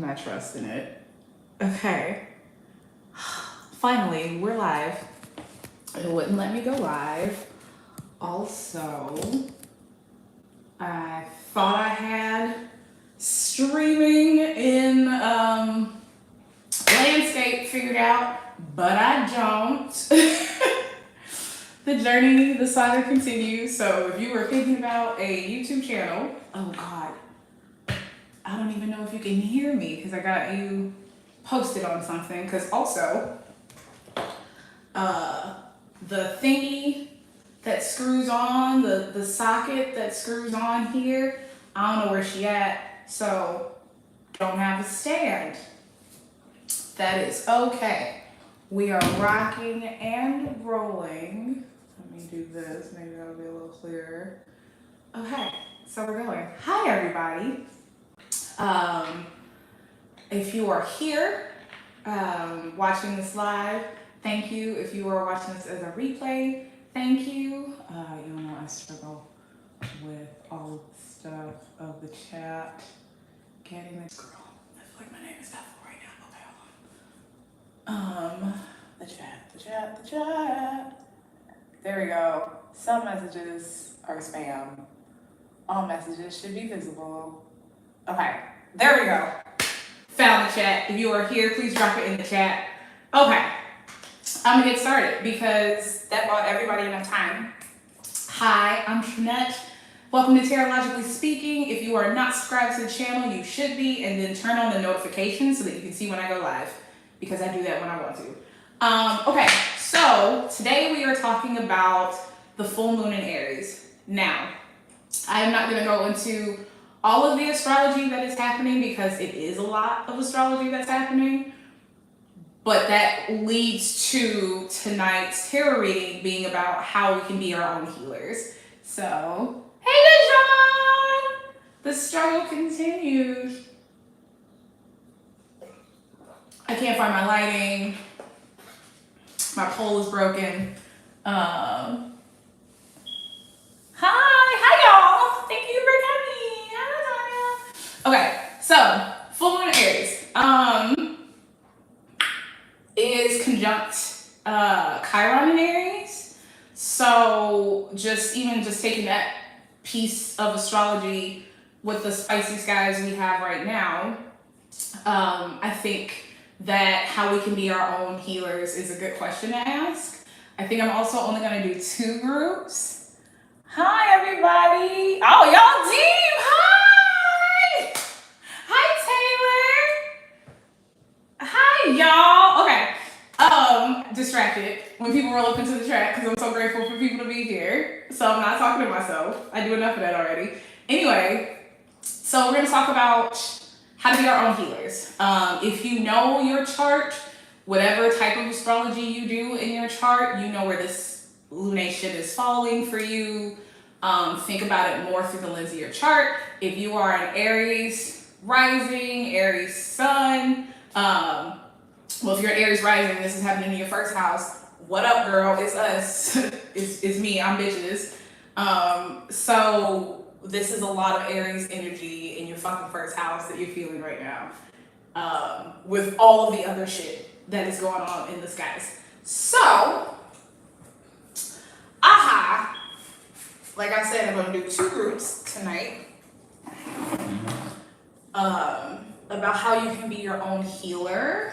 I trust in it. Okay. Finally, we're live. It wouldn't let me go live. Also, I thought I had streaming in landscape figured out, but I don't. The journey, the saga continues. So if you were thinking about a YouTube channel, oh God, I don't even know if you can hear me because I got you posted on something. Because also, the thingy that screws on, the socket that screws on here, I don't know where she at, so don't have a stand. That is okay. We are rocking and rolling. Let me do this, maybe that'll be a little clearer. Okay, so we're going. Hi everybody. If you are here watching this live, thank you. If you are watching this as a replay, thank you. You know I struggle with all of the stuff of the chat. Getting this girl. I feel like my name is Devil right now. Okay, hold on. The chat. There we go. Some messages are spam. All messages should be visible. Okay, there we go. Found the chat. If you are here, please drop it in the chat. Okay, I'm gonna get started because that bought everybody enough time. Hi, I'm Trinette. Welcome to Tarologically Speaking. If you are not subscribed to the channel, you should be, and then turn on the notifications so that you can see when I go live, because I do that when I want to. Okay, so today we are talking about the full moon in Aries. Now, I am not gonna go into all of the astrology that is happening because it is a lot of astrology that's happening, but that leads to tonight's tarot reading being about how we can be our own healers. So, hey Dejan! The struggle continues. I can't find my lighting. My pole is broken. Hi y'all. Thank you for coming. Okay, so full moon Aries is conjunct Chiron in Aries. So just taking that piece of astrology with the spicy skies we have right now, I think that how we can be our own healers is a good question to ask. I think I'm also only going to do 2 groups. Hi, everybody. Oh, y'all deep. Hi. Hi, Taylor. Hi, y'all. Okay. Distracted when people roll up into the chat because I'm so grateful for people to be here. So I'm not talking to myself. I do enough of that already. Anyway, so we're going to talk about how to be our own healers. If you know your chart, whatever type of astrology you do in your chart, you know where this lunation is falling for you. Think about it more through the lens of your chart. If you are an Aries rising, Aries sun, well, if you're an Aries rising, this is happening in your first house. What up, girl? It's us. it's me. I'm bitches. So this is a lot of Aries energy in your fucking first house that you're feeling right now, with all of the other shit that is going on in the skies. So, like I said, I'm going to do 2 groups tonight about how you can be your own healer.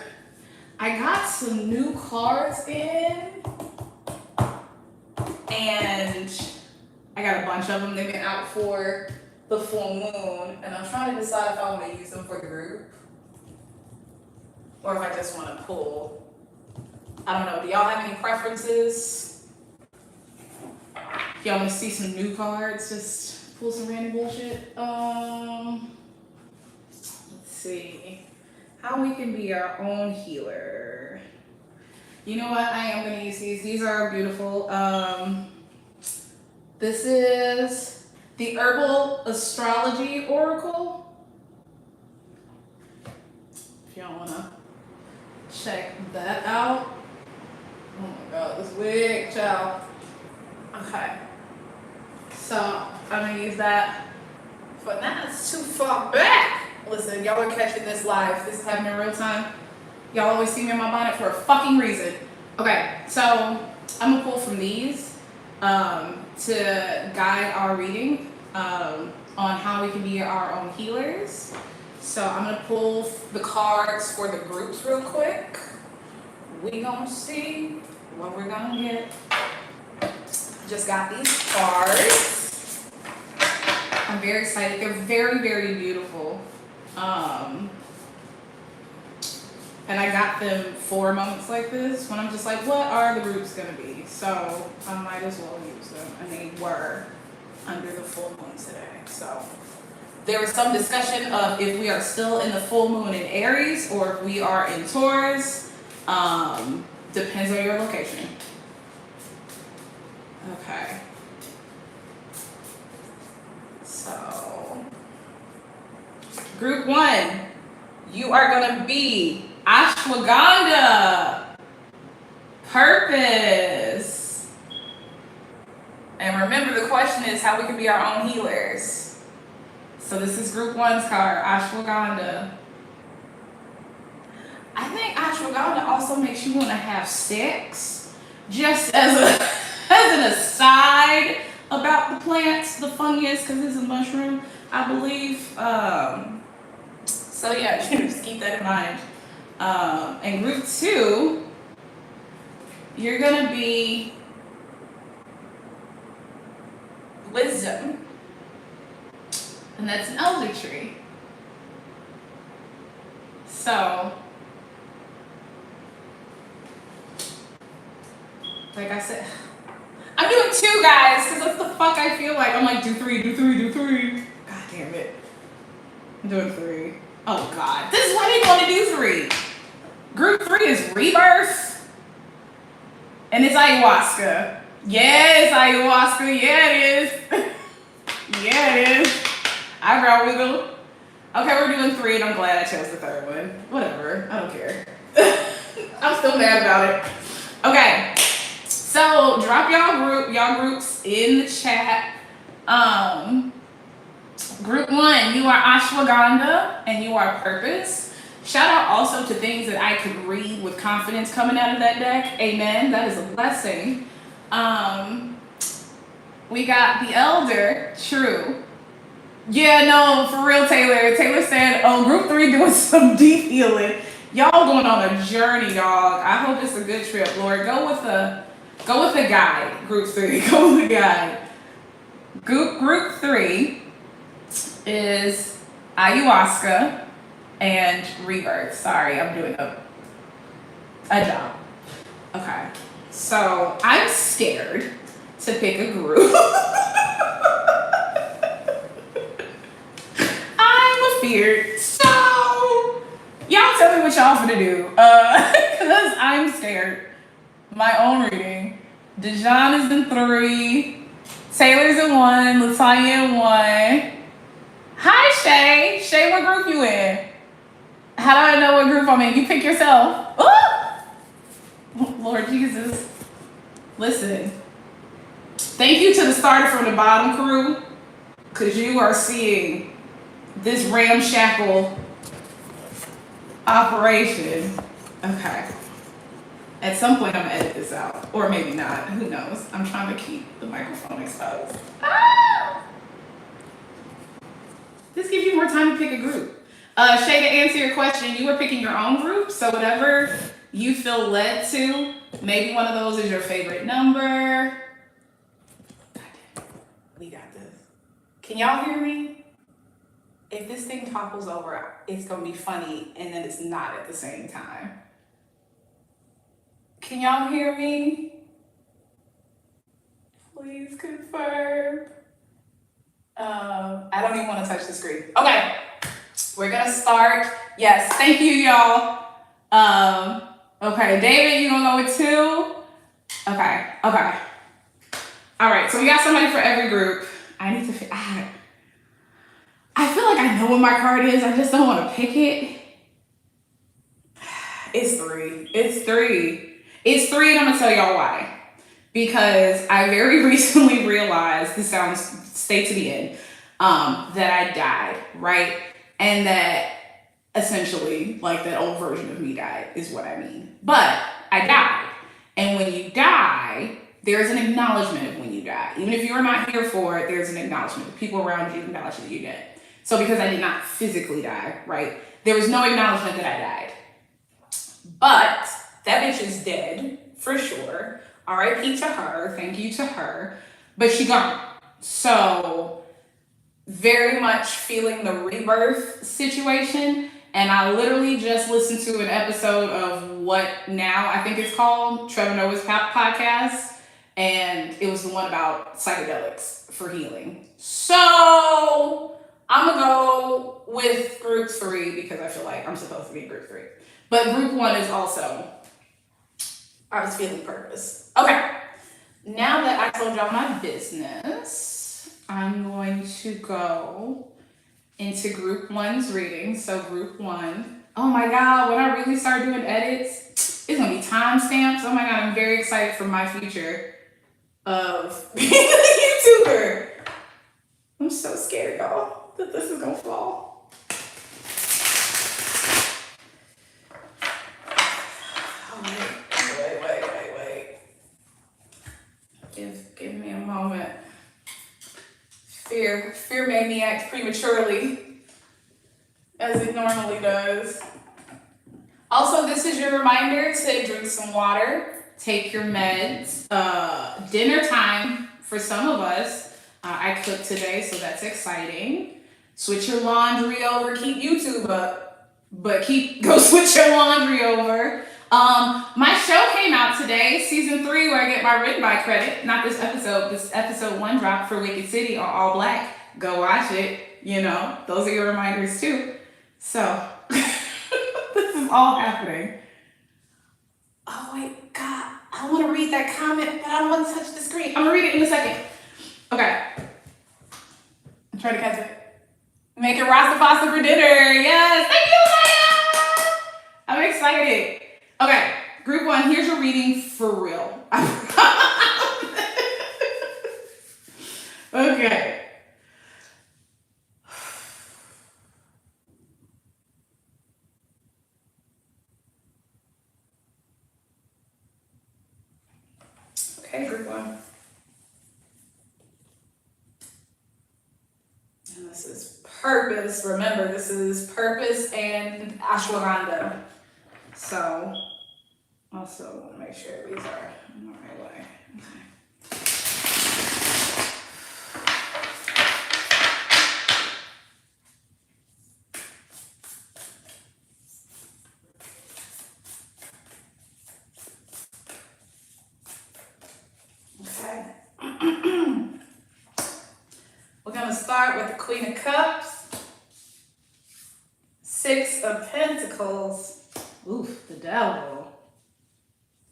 I got some new cards in, and I got a bunch of them. They've been out for the full moon, and I'm trying to decide if I want to use them for the group or if I just want to pull. I don't know. Do y'all have any preferences? If y'all want to see some new cards, just pull some random bullshit. Let's see. How we can be our own healer. You know what? I am going to use these. These are beautiful. This is the Herbal Astrology Oracle. If y'all want to check that out. Oh my God, this wig, child. Okay. So I'm going to use that. But now it's too far back. Listen, y'all are catching this live. This is happening in real time. Y'all always see me in my bonnet for a fucking reason. Okay, so I'm gonna pull from these to guide our reading on how we can be our own healers. So I'm gonna pull the cards for the groups real quick. We gonna see what we're gonna get. Just got these cards. I'm very excited. They're very, very beautiful. And I got them for moments like this when I'm just like, what are the groups gonna be? So I might as well use them. And they were under the full moon today. So there was some discussion of if we are still in the full moon in Aries or if we are in Taurus. Depends on your location. Okay. So, group 1, you are gonna be ashwagandha, purpose. And remember, the question is how we can be our own healers. So this is group 1's card, ashwagandha. I think ashwagandha also makes you want to have sex, just as an aside about the plants, the fungus, because it's a mushroom, I believe. So yeah, just keep that in mind. And group 2, you're gonna be wisdom, and that's an elder tree. So, like I said, I'm doing 2, guys, because that's the fuck I feel like. I'm like, do 3, do 3, do 3. God damn it. I'm doing 3. Oh God, this is why they want to do 3. Group 3 is rebirth, and it's ayahuasca. Yes, ayahuasca. Yeah, it is. Yeah, it is. Eyebrow wiggle. Okay, we're doing 3, and I'm glad I chose the 3rd one. Whatever, I don't care. I'm still mad about it. Okay, so drop y'all groups in the chat. Group 1, you are ashwagandha and you are purpose. Shout out also to things that I could read with confidence coming out of that deck. Amen. That is a blessing. We got the elder, true. Yeah, no, for real, Taylor. Taylor said, oh, group 3 doing some deep healing. Y'all going on a journey, dog. I hope it's a good trip, Lord. Go with the guide, group 3. Go with the guide. Group 3 is ayahuasca and rebirth. Sorry, I'm doing a job. Okay, so I'm scared to pick a group. I'm afeared. So y'all tell me what y'all finna do. Cause I'm scared. My own reading. Dejan is in 3. Taylor's in 1. Latanya in 1. Hi, Shay. Shay, what group you in? How do I know what group I'm in? You pick yourself. Ooh! Lord Jesus. Listen. Thank you to the starter from the bottom crew, because you are seeing this ramshackle operation. Okay. At some point, I'm going to edit this out. Or maybe not. Who knows? I'm trying to keep the microphone exposed. Ah! This gives you more time to pick a group. Shay, to answer your question, you were picking your own group. So whatever you feel led to, maybe one of those is your favorite number. We got this. Can y'all hear me? If this thing topples over, it's going to be funny, and then it's not at the same time. Can y'all hear me? Please confirm. I don't even want to touch the screen. Okay, we're gonna start. Yes, thank you, y'all. Okay, David, you gonna go with 2? Okay. All right, so we got somebody for every group. I need to. I feel like I know what my card is. I just don't want to pick it. It's 3. It's 3, and I'm gonna tell y'all why. Because I very recently realized, this sounds, stay to the end, that I died, right? And that essentially, like, that old version of me died, is what I mean. But I died. And when you die, there's an acknowledgement of when you die. Even if you're not here for it, there's an acknowledgement. The people around you acknowledge that you did. So because I did not physically die, right, there was no acknowledgement that I died. But that bitch is dead, for sure. R.I.P. to her, thank you to her. But she gone. So very much feeling the rebirth situation. And I literally just listened to an episode of what now I think it's called, Trevor Noah's podcast. And it was the one about psychedelics for healing. So I'm going to go with group 3 because I feel like I'm supposed to be in group 3. But group 1 is also, I was feeling purpose. Okay. Now that I told y'all my business, I'm going to go into group 1's reading. So group 1. Oh my God, when I really start doing edits, it's going to be timestamps. Oh my God, I'm very excited for my future of being a YouTuber. I'm so scared, y'all, that this is going to fall. Oh, wait. Give me a moment. Fear made me act prematurely, as it normally does. Also, this is your reminder to drink some water, take your meds. Dinner time for some of us. I cooked today, so that's exciting. Switch your laundry over, keep YouTube up, but go switch your laundry over. My show came out today, season 3, where I get my written by credit. Not this episode. This episode 1 dropped for Wicked City on All Black. Go watch it. You know, those are your reminders too. So, this is all happening. Oh my God, I want to read that comment, but I don't want to touch the screen. I'm gonna read it in a second. Okay. I'm trying to catch it. Make it rasta pasta for dinner. Yes, thank you, Maya. I'm excited. Okay, group 1, here's your reading for real. Okay. Okay, group 1. And this is purpose. Remember, this is purpose and ashwagandha. So, also want to make sure these are in the right way. Okay. We're going to start with the Queen of Cups, 6 of Pentacles, oof, the Devil,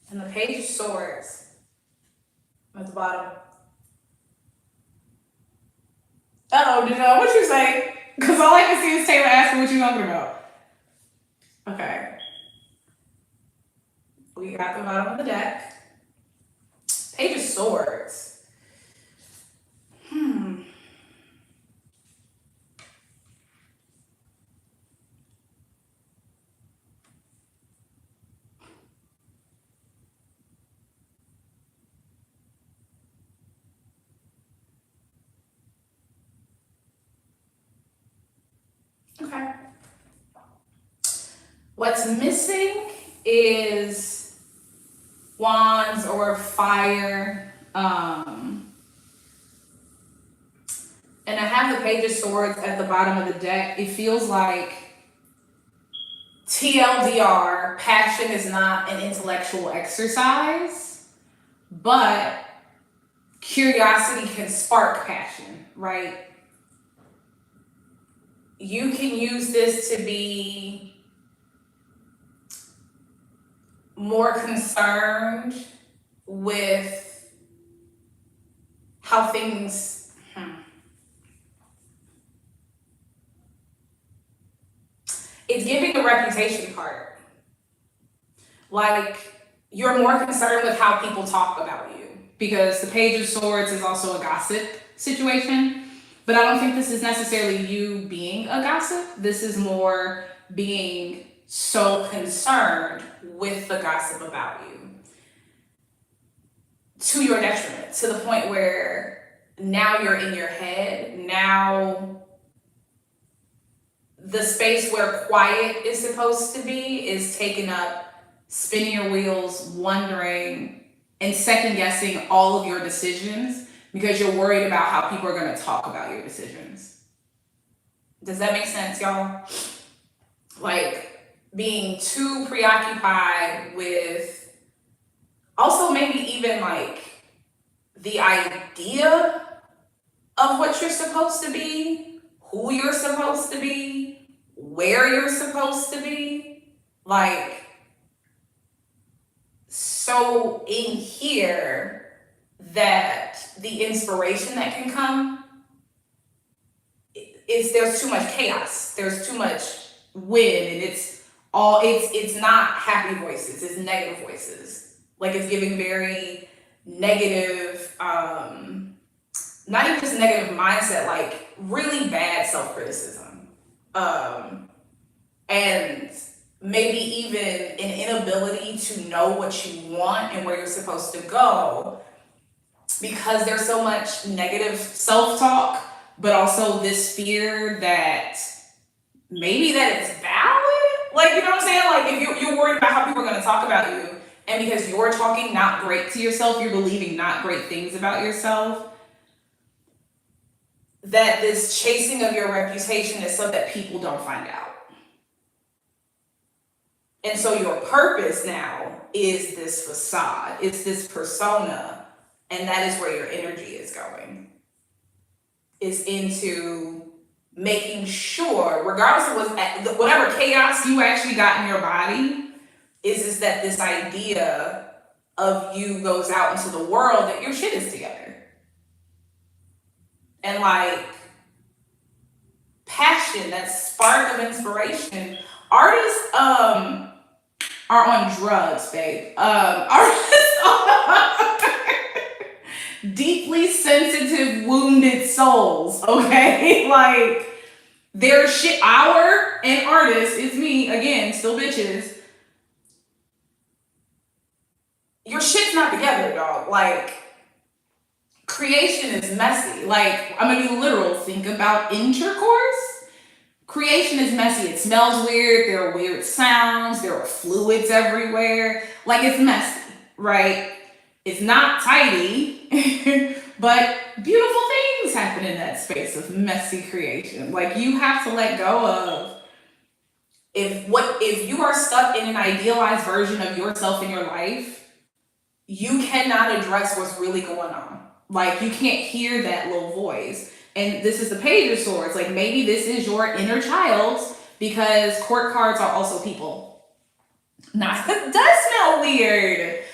and the Page of Swords at the bottom. Uh-oh, what you say? Because all I can see is Taylor asking what you talking about. Okay. We got the bottom of the deck. Page of Swords. Okay. What's missing is wands or fire. And I have the Page of Swords at the bottom of the deck. It feels like TLDR, passion is not an intellectual exercise, but curiosity can spark passion, right? You can use this to be more concerned with how things it's giving the reputation part. Like, you're more concerned with how people talk about you, because the Page of Swords is also a gossip situation. But I don't think this is necessarily you being a gossip. This is more being so concerned with the gossip about you to your detriment, to the point where now you're in your head. Now the space where quiet is supposed to be is taken up, spinning your wheels, wondering and second guessing all of your decisions because you're worried about how people are going to talk about your decisions. Does that make sense, y'all? Like being too preoccupied with also maybe even like the idea of what you're supposed to be, who you're supposed to be, where you're supposed to be. Like, so in here that the inspiration that can come is there's too much chaos. There's too much wind, and it's not happy voices, it's negative voices. Like it's giving very negative, not even just negative mindset, like really bad self-criticism. And maybe even an inability to know what you want and where you're supposed to go because there's so much negative self-talk, but also this fear that maybe that it's valid. Like, you know what I'm saying? Like, if you're worried about how people are going to talk about you, and because you're talking not great to yourself, you're believing not great things about yourself, that this chasing of your reputation is so that people don't find out. And so your purpose now is this facade, it's this persona, and that is where your energy is going. Is into making sure, regardless of whatever chaos you actually got in your body, is that this idea of you goes out into the world that your shit is together. And like passion, that spark of inspiration. Artists are on drugs, babe. Artists are deeply sensitive, wounded souls, okay? Like their shit, and artists, it's me, again, still bitches. Your shit's not together, dog. Like, creation is messy. Like, I'm gonna be literal. Think about intercourse. Creation is messy. It smells weird. There are weird sounds. There are fluids everywhere. Like, it's messy, right? It's not tidy, but beautiful things happen in that space of messy creation. Like, you have to let go of if you are stuck in an idealized version of yourself in your life, you cannot address what's really going on. Like, you can't hear that little voice. And this is the Page of Swords. Like, maybe this is your inner child, because court cards are also people. Not, it does smell weird.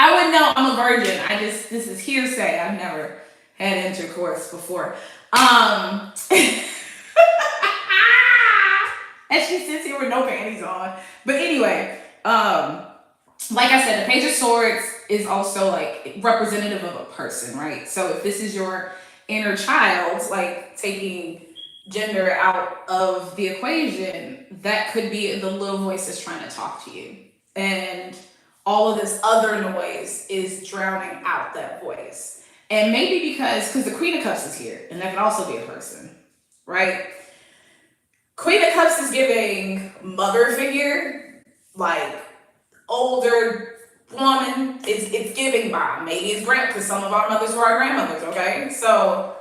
I wouldn't know, I'm a virgin. This is hearsay. I've never had intercourse before. And she sits here with no panties on. But anyway, like I said, the Page of Swords is also like representative of a person, right? So if this is your inner child, like taking gender out of the equation, that could be the little voice that's trying to talk to you. And all of this other noise is drowning out that voice. And maybe because the Queen of Cups is here, and that could also be a person, right? Queen of Cups is giving mother figure, like older woman. It's giving mom. Maybe it's because some of our mothers were our grandmothers, okay? So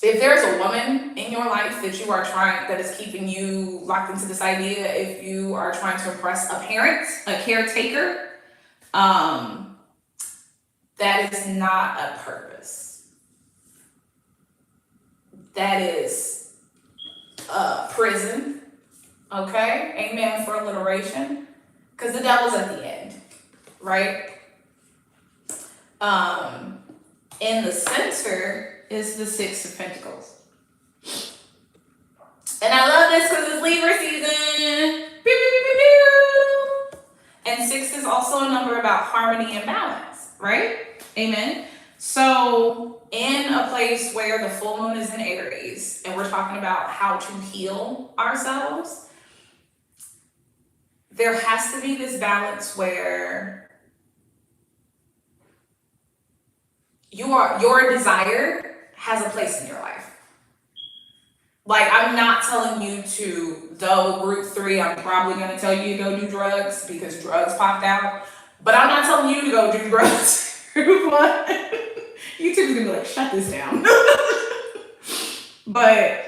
if there's a woman in your life that is keeping you locked into this idea, if you are trying to impress a parent, a caretaker, that is not a purpose. That is prison, okay? Amen for alliteration. Because the devil's at the end, right? In the center is the Six of Pentacles. And I love this because it's Libra season. Pew, pew, pew, pew. And 6 is also a number about harmony and balance, right? Amen. So, in a place where the full moon is in Aries, and we're talking about how to heal ourselves, there has to be this balance where your desire has a place in your life. Like, I'm not telling you to, though group 3, I'm probably going to tell you to go do drugs because drugs popped out. But I'm not telling you to go do drugs. Group 1. YouTube's going to be like, shut this down. But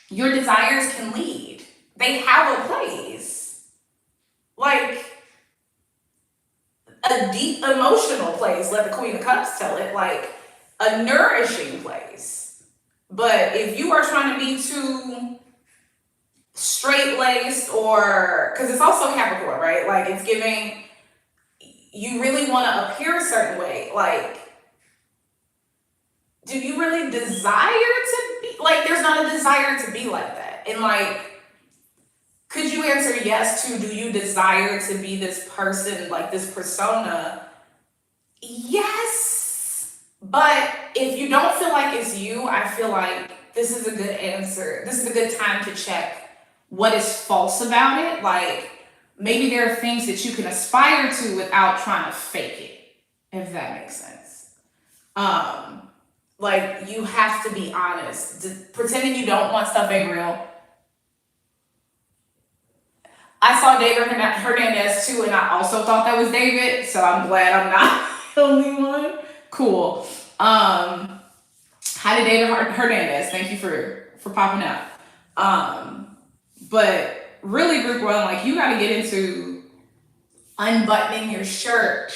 your desires can lead. They have a place. Like, a deep emotional place, let the Queen of Cups tell it. Like, a nourishing place. But if you are trying to be too straight-laced, or because it's also Capricorn, right? Like, it's giving, you really want to appear a certain way. Like, do you really desire to be like, there's not a desire to be like that? And like, could you answer yes to, do you desire to be this person, like this persona? Yes. But if you don't feel like it's you, I feel like this is a good answer. This is a good time to check what is false about it. Like, maybe there are things that you can aspire to without trying to fake it, if that makes sense. Like, you have to be honest. Pretending you don't want stuff ain't real. I saw David Hernandez too, and I also thought that was David, so I'm glad I'm not the only one. Cool. Hi to David Hernandez. Thank you for popping out. But really, group 1, like, you got to get into unbuttoning your shirt,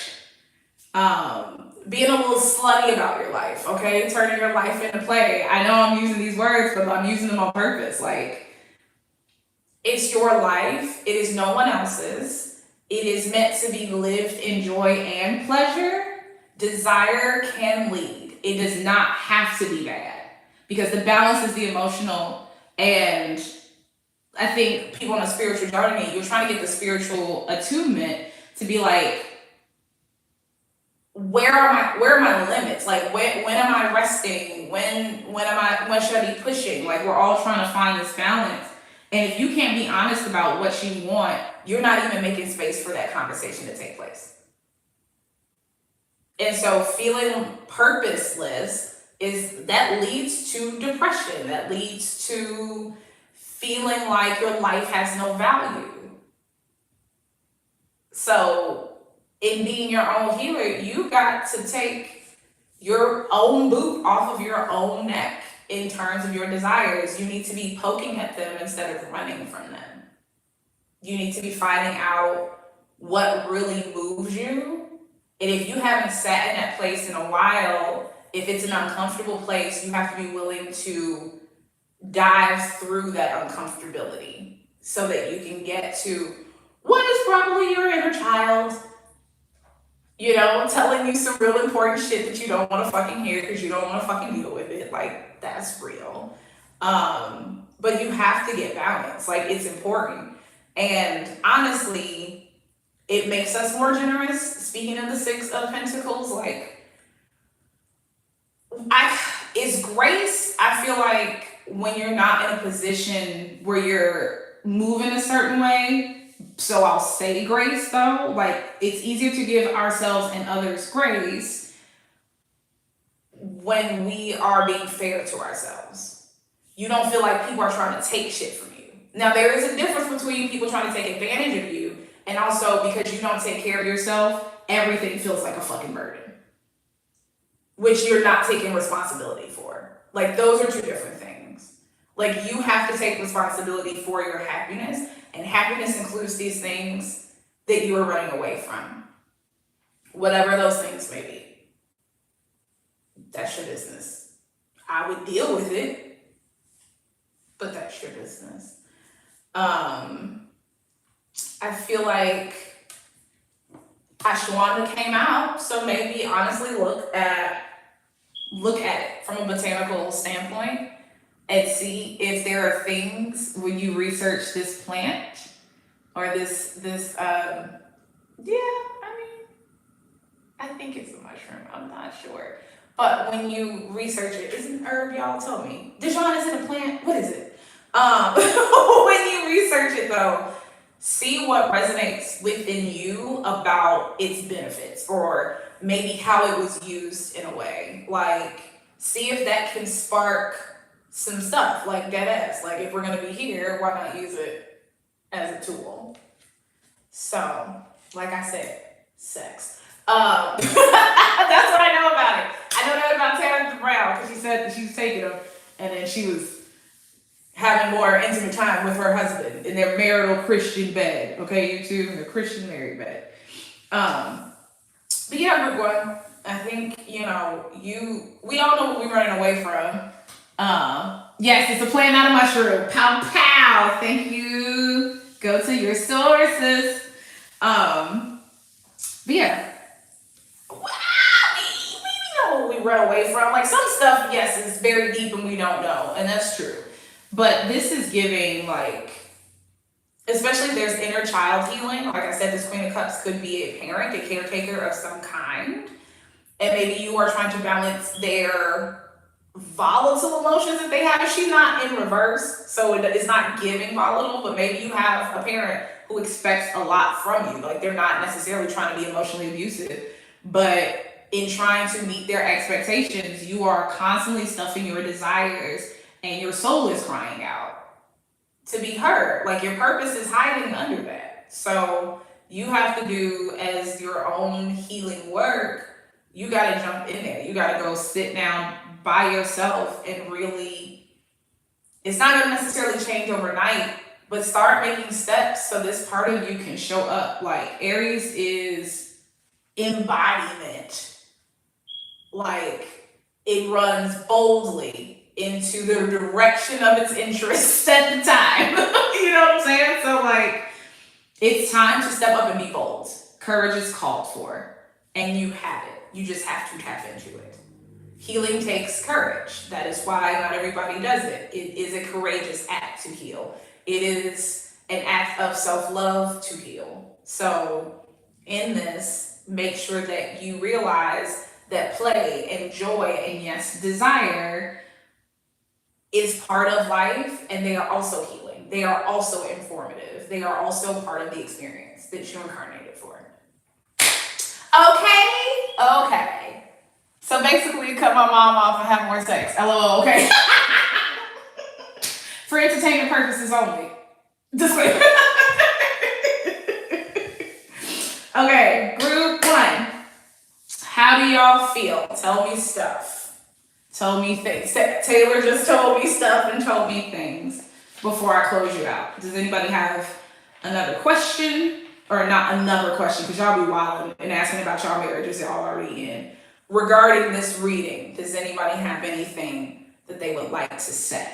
being a little slutty about your life, okay? Turning your life into play. I know I'm using these words, but I'm using them on purpose. Like, it's your life. It is no one else's. It is meant to be lived in joy and pleasure. Desire can lead. It does not have to be bad, because the balance is the emotional. And I think people on a spiritual journey, you're trying to get the spiritual attunement to be like, where are my limits? Like, when am I resting? When should I be pushing? Like, we're all trying to find this balance. And if you can't be honest about what you want, you're not even making space for that conversation to take place. And so feeling purposeless that leads to depression. That leads to feeling like your life has no value. So in being your own healer, you got to take your own boot off of your own neck. In terms of your desires, you need to be poking at them instead of running from them. You need to be finding out what really moves you. And if you haven't sat in that place in a while, if it's an uncomfortable place, you have to be willing to dive through that uncomfortability so that you can get to what is probably your inner child, telling you some real important shit that you don't want to fucking hear because you don't want to fucking deal with it. Like, that's real. But you have to get balance. Like, it's important. And honestly, it makes us more generous. Speaking of the 6 of Pentacles, like, it's grace. I feel like when you're not in a position where you're moving a certain way, so I'll say grace though, like, it's easier to give ourselves and others grace when we are being fair to ourselves. You don't feel like people are trying to take shit from you. Now, there is a difference between people trying to take advantage of you and also because you don't take care of yourself, everything feels like a fucking burden, which you're not taking responsibility for. Like, those are 2 different things. Like, you have to take responsibility for your happiness, and happiness includes these things that you are running away from. Whatever those things may be. That's your business. I would deal with it, but that's your business. I feel like Ashwanda came out, so maybe honestly look at it from a botanical standpoint and see if there are things when you research this plant or this I think it's a mushroom. I'm not sure. But when you research it, it's an herb, y'all tell me. Dijon, is it a plant? What is it? When you research it though, see what resonates within you about its benefits or maybe how it was used in a way. Like, see if that can spark some stuff, like dead ass. Like, if we're gonna be here, why not use it as a tool? So, like I said, sex. That's what I know about it. I know that about Tara Brown because she said that she was taking them and then she was having more intimate time with her husband in their marital Christian bed. Okay, you two, in their Christian married bed. But yeah, group one. I think, we all know what we're running away from. Yes, it's a plant, not a mushroom. Pow pow. Thank you. Go to your sources. But yeah. Well, we know what we run away from. Like, some stuff, yes, is very deep and we don't know, and that's true. But this is giving, like, especially if there's inner child healing. Like I said, this Queen of Cups could be a parent, a caretaker of some kind. And maybe you are trying to balance their volatile emotions that they have. And she's not in reverse, so it's not giving volatile, but maybe you have a parent who expects a lot from you. Like, they're not necessarily trying to be emotionally abusive, but in trying to meet their expectations, you are constantly stuffing your desires and your soul is crying out to be heard. Like, your purpose is hiding under that. So you have to do as your own healing work. You got to jump in there. You got to go sit down by yourself and really, it's not going to necessarily change overnight, but start making steps so this part of you can show up. Like, Aries is embodiment. Like, it runs boldly into the direction of its interests at the time. You know what I'm saying? So, like, it's time to step up and be bold. Courage is called for, and you have it. You just have to tap into it. Healing takes courage. That is why not everybody does it. It is a courageous act to heal. It is an act of self-love to heal. So in this, make sure that you realize that play and joy and, yes, desire is part of life, and they are also healing. They are also informative. They are also part of the experience that you incarnated for. Okay. So basically, cut my mom off and have more sex. LOL, okay. For entertainment purposes only. Disclaimer. Okay, group one. How do y'all feel? Tell me stuff. Tell me things. Taylor just told me stuff and told me things before I close you out. Does anybody have another question? Or not another question, because y'all be wilding and asking about y'all marriages y'all already in. Regarding this reading, does anybody have anything that they would like to say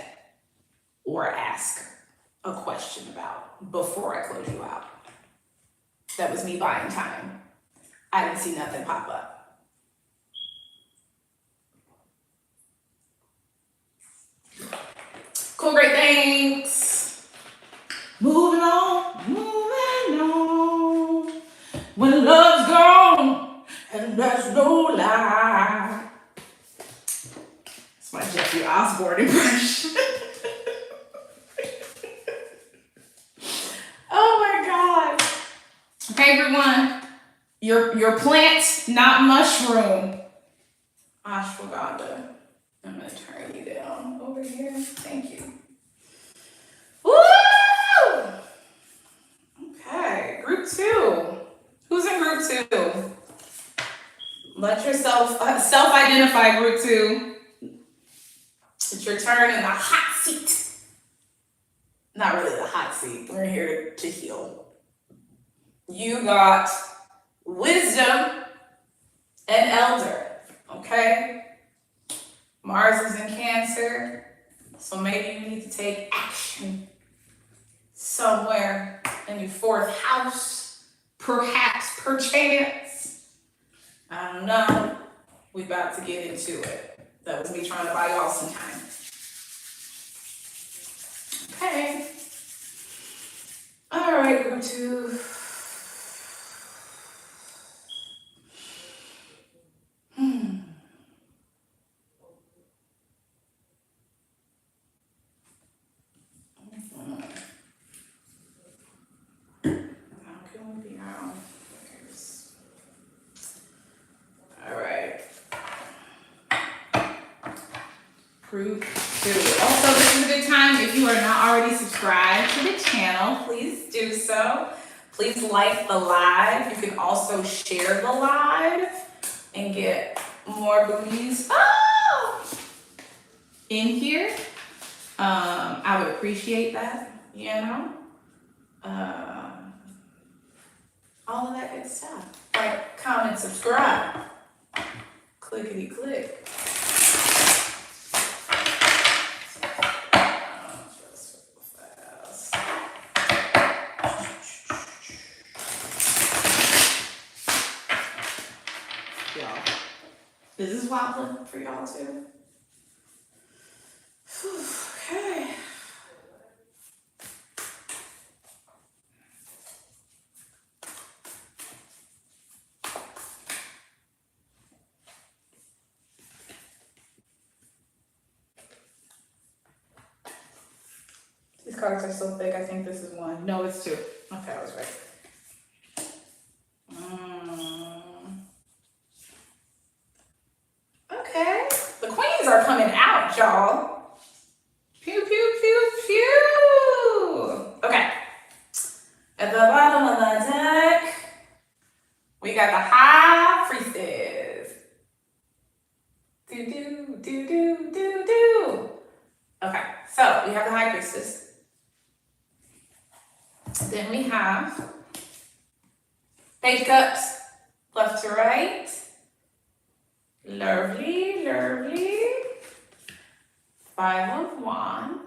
or ask a question about before I close you out? That was me buying time. I didn't see nothing pop up. Cool, great, thanks. Moving on. When love's gone and there's no lie. It's my Jeffrey Osborne impression. Oh my God. Okay, everyone. Your plant, not mushroom. Ashwagandha. I'm gonna turn you down over here. Thank you. Woo! Okay, group two. Who's in group two? Let yourself self-identify group two. It's your turn in the hot seat. Not really the hot seat. We're here to heal. You got wisdom and elder. Okay? Mars is in Cancer. So maybe you need to take action somewhere in your fourth house. Perhaps, perchance. I don't know. We about to get into it. That was me trying to buy y'all some time. Okay. All right, group two. now. All right. Group 2. Also, this is a good time if you are not already subscribed to the channel, please do so. Please like the live. You can also share the live and get more booties in here. I would appreciate that, you know. All of that good stuff. Like, comment, subscribe. Clickety click. Is this wild for y'all too? Okay. These cards are so thick, I think this is one. No, it's 2. Okay, I was right. Okay. The queens are coming out, y'all. Pew, pew, pew, pew. Okay. At the bottom of the deck, we got the High Priestess. Do, do, do, do, do, do. Okay, so we have the High Priestess. Then we have Page of Cups, left to right. Lovely, lovely. 5 of Wands.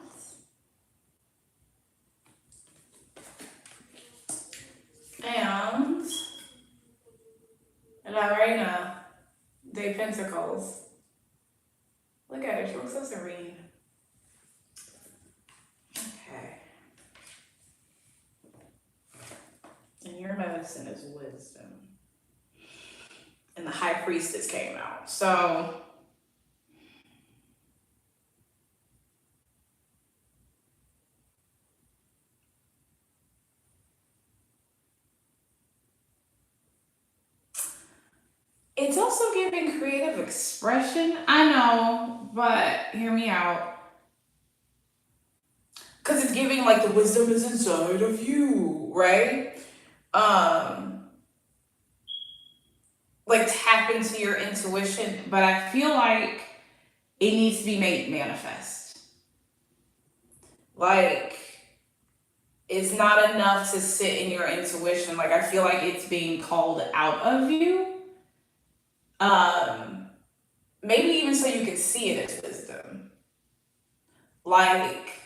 And La Reina de Pentacles. Look at her, she looks so serene. Okay. And your medicine is wisdom. And the High Priestess came out. So it's also giving creative expression. I know, but hear me out. Because it's giving like the wisdom is inside of you, right? Like tap into your intuition, but I feel like it needs to be made manifest. Like, it's not enough to sit in your intuition. Like, I feel like it's being called out of you. Maybe even so you can see it as wisdom. Like,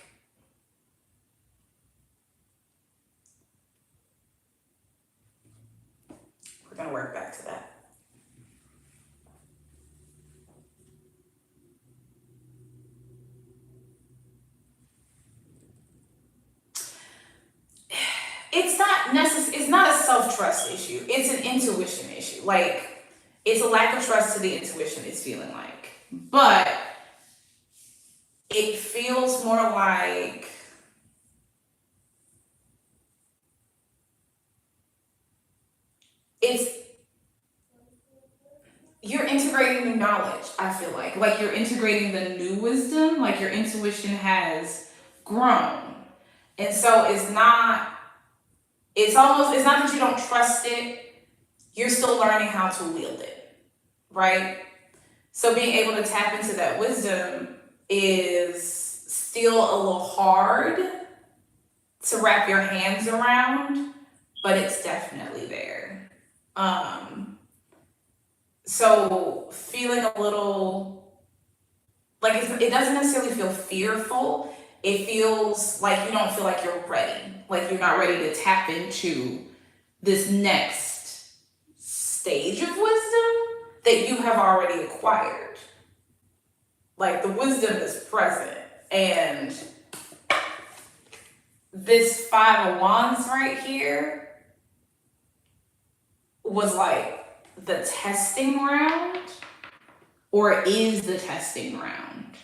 we're gonna work back to that. It's not a self-trust issue. It's an intuition issue. Like, it's a lack of trust to the intuition it's feeling like. But it feels more like you're integrating new knowledge, I feel like. Like you're integrating the new wisdom, like your intuition has grown. And so it's not that you don't trust it, you're still learning how to wield it, right? So being able to tap into that wisdom is still a little hard to wrap your hands around, but it's definitely there. So feeling a little, like it doesn't necessarily feel fearful. It feels like you don't feel like you're ready. Like you're not ready to tap into this next stage of wisdom that you have already acquired. Like the wisdom is present. And this 5 of Wands right here was like the testing round, or is the testing round.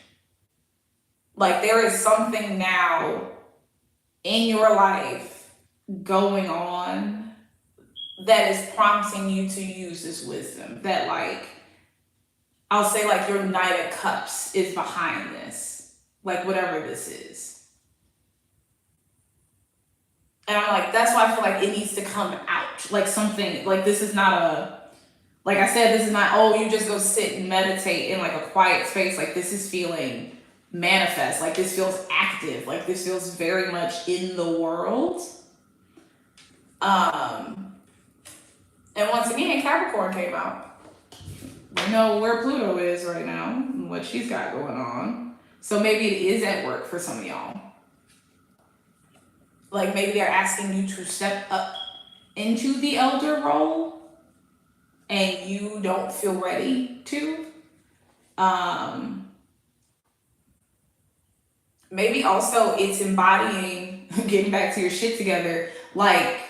Like there is something now in your life going on that is prompting you to use this wisdom. That, like, I'll say, like, your Knight of Cups is behind this, like, whatever this is. And I'm like, that's why I feel like it needs to come out. Like, something, like, this is not a, like I said, this is not, oh, you just go sit and meditate in, like, a quiet space. Like, this is feeling manifest. Like, this feels active. Like, this feels very much in the world. And once again, Capricorn came out. We know where Pluto is right now and what she's got going on. So maybe it is at work for some of y'all. Like, maybe they're asking you to step up into the elder role and you don't feel ready to. Maybe also it's embodying, getting back to your shit together, like,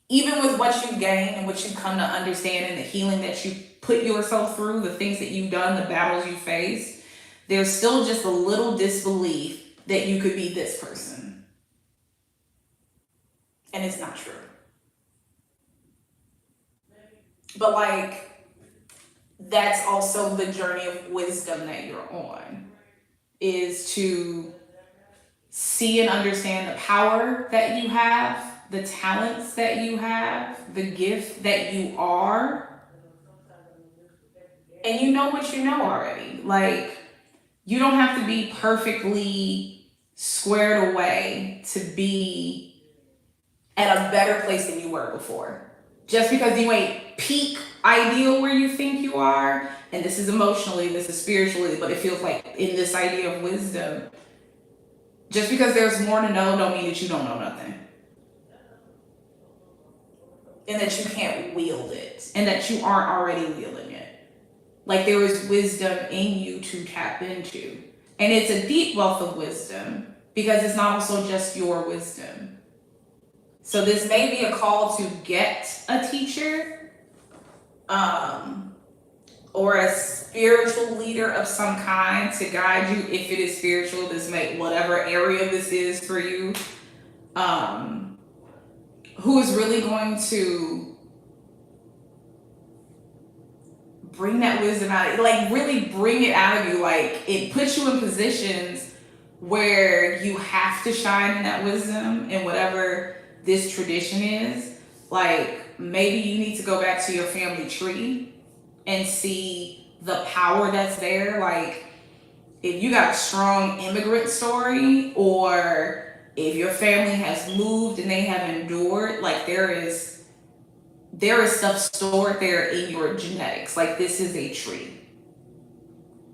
even with what you gain and what you come to understand and the healing that you put yourself through, the things that you've done, the battles you face, there's still just a little disbelief that you could be this person. And it's not true. But, like, that's also the journey of wisdom that you're on, is to see and understand the power that you have, the talents that you have, the gift that you are. And you know what you know already. Like, you don't have to be perfectly squared away to be at a better place than you were before. Just because you ain't peak ideal where you think you are, and this is emotionally, this is spiritually, but it feels like in this idea of wisdom, just because there's more to know don't mean that you don't know nothing. And that you can't wield it. And that you aren't already wielding it. Like, there is wisdom in you to tap into. And it's a deep wealth of wisdom, because it's not also just your wisdom. So this may be a call to get a teacher, or a spiritual leader of some kind to guide you. If it is spiritual, this may, whatever area this is for you, who is really going to bring that wisdom out, like, really bring it out of you. Like, it puts you in positions where you have to shine in that wisdom in whatever this tradition is. Like, maybe you need to go back to your family tree and see the power that's there. Like, if you got a strong immigrant story, or if your family has moved and they have endured, like, there is stuff stored there in your genetics. Like, this is a tree.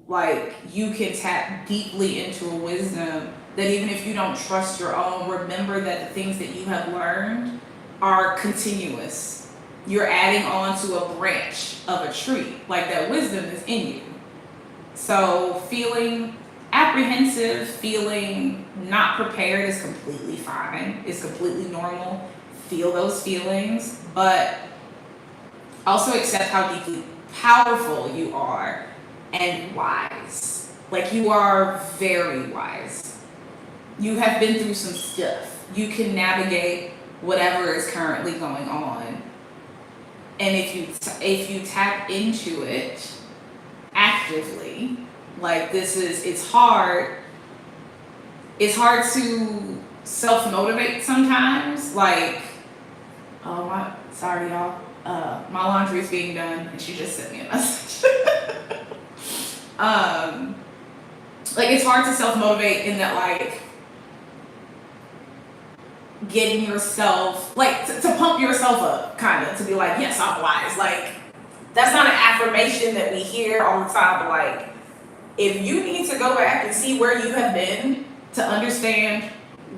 Like, you can tap deeply into a wisdom that, even if you don't trust your own, remember that the things that you have learned are continuous. You're adding on to a branch of a tree. Like, that wisdom is in you. So feeling apprehensive, feeling not prepared is completely fine. It's completely normal. Feel those feelings, but also accept how deeply powerful you are and wise. Like, you are very wise. You have been through some stuff. You can navigate whatever is currently going on. And if you tap into it actively, like, it's hard to self-motivate sometimes. Like, sorry y'all, my laundry is being done and she just sent me a message. Like, it's hard to self-motivate in that, like, getting yourself, like, to pump yourself up, kind of, to be like, yes, I'm wise. Like, that's not an affirmation that we hear all the time, but, like, if you need to go back and see where you have been to understand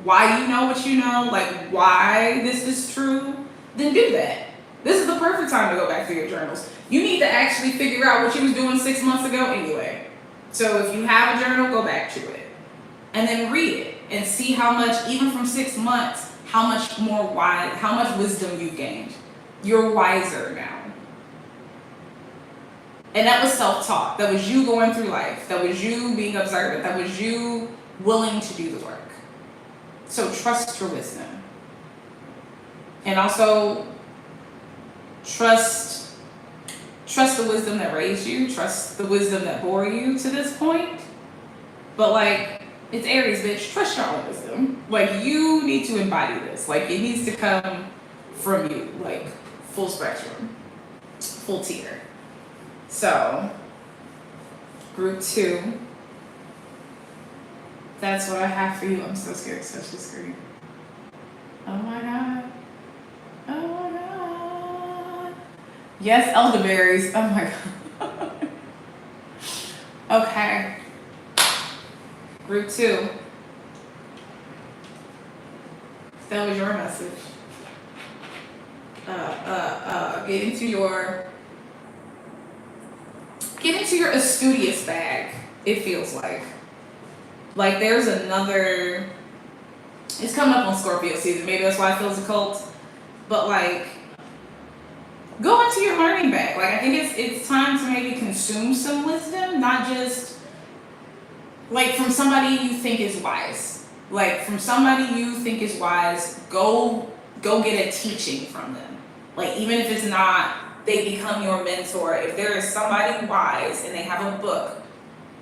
why you know what you know, like, why this is true, then do that. This is the perfect time to go back through your journals. You need to actually figure out what you was doing 6 months ago anyway. So if you have a journal, go back to it. And then read it and see how much, even from 6 months, how much wisdom you've gained. You're wiser now. And that was self-taught. That was you going through life. That was you being observant. That was you willing to do the work. So trust your wisdom. And also trust the wisdom that raised you, trust the wisdom that bore you to this point. But like, it's Aries, bitch. Trust your own wisdom. Like, you need to embody this. Like, it needs to come from you. Like, full spectrum, full tier. So, group 2. That's what I have for you. I'm so scared to touch the screen. Oh my god. Oh my god. Yes, elderberries. Oh my god. Okay. Group 2. That was your message. Get into your studious bag. It feels like there's another. It's coming up on Scorpio season. Maybe that's why it feels occult. But like, go into your learning bag. Like, I think it's time to maybe consume some wisdom, not just like from somebody you think is wise. Like, from somebody you think is wise, go get a teaching from them. Like, even if it's not they become your mentor, if there is somebody wise and they have a book,